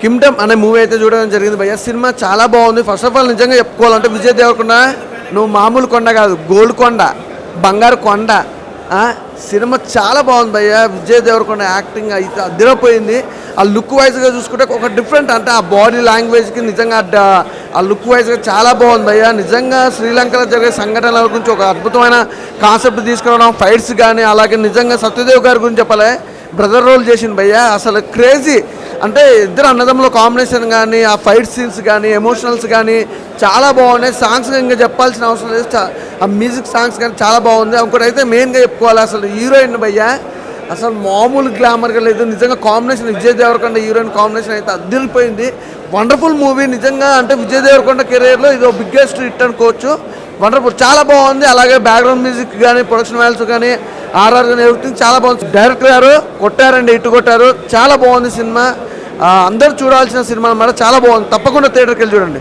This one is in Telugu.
కింగ్డమ్ అనే మూవీ అయితే చూడడం జరిగింది భయ్య. సినిమా చాలా బాగుంది. ఫస్ట్ ఆఫ్ ఆల్ నిజంగా చెప్పుకోవాలంటే విజయ్ దేవరకొండ నువ్వు మామూలు కొండ కాదు, గోల్డ్ కొండ, బంగారు కొండ. సినిమా చాలా బాగుంది భయ్య. విజయ్ దేవరకొండ యాక్టింగ్ అయితే అదిరిపోయింది. ఆ లుక్ వైజ్గా చూసుకుంటే ఒక డిఫరెంట్, అంటే ఆ బాడీ లాంగ్వేజ్కి నిజంగా ఆ లుక్ వైజ్గా చాలా బాగుంది భయ్య. నిజంగా శ్రీలంకలో జరిగే సంఘటనల గురించి ఒక అద్భుతమైన కాన్సెప్ట్ తీసుకురావడం, ఫైట్స్ కానీ, అలాగే నిజంగా సత్యదేవ్ గారి గురించి చెప్పాలి, బ్రదర్ రోల్ చేసింది భయ్య. అసలు క్రేజీ, అంటే ఇద్దరు అన్నదమ్ముల కాంబినేషన్ కానీ, ఆ ఫైట్ సీన్స్ కానీ, ఎమోషనల్స్ కానీ చాలా బాగున్నాయి. సాంగ్స్ ఇంకా చెప్పాల్సిన అవసరం లేదు, ఆ మ్యూజిక్ సాంగ్స్ కానీ చాలా బాగుంది. ఇంకోటి అయితే మెయిన్గా చెప్పుకోవాలి, అసలు హీరోయిన్ భయ్య అసలు మామూలు గ్లామర్గా లేదు. నిజంగా combination Vijay Deverakonda heroine combination అయితే అదిరిపోయింది. వండర్ఫుల్ మూవీ నిజంగా. అంటే విజయ్ దేవరకొండ కెరీర్లో ఇది బిగ్గెస్ట్ హిట్ అనుకోవచ్చు. వండర్ఫుల్, చాలా బాగుంది. అలాగే బ్యాక్గ్రౌండ్ మ్యూజిక్ కానీ, ప్రొడక్షన్ వాల్యూస్ కానీ, ఆర్ఆర్ కానీ ఎవ్రీథింగ్ చాలా బాగుంది. డైరెక్టర్ గారు కొట్టారండి, ఇటు కొట్టారు. చాలా బాగుంది సినిమా. అందరూ చూడాల్సిన సినిమా అన్నమాట. చాలా బాగుంది. తప్పకుండా థియేటర్కి వెళ్ళి చూడండి.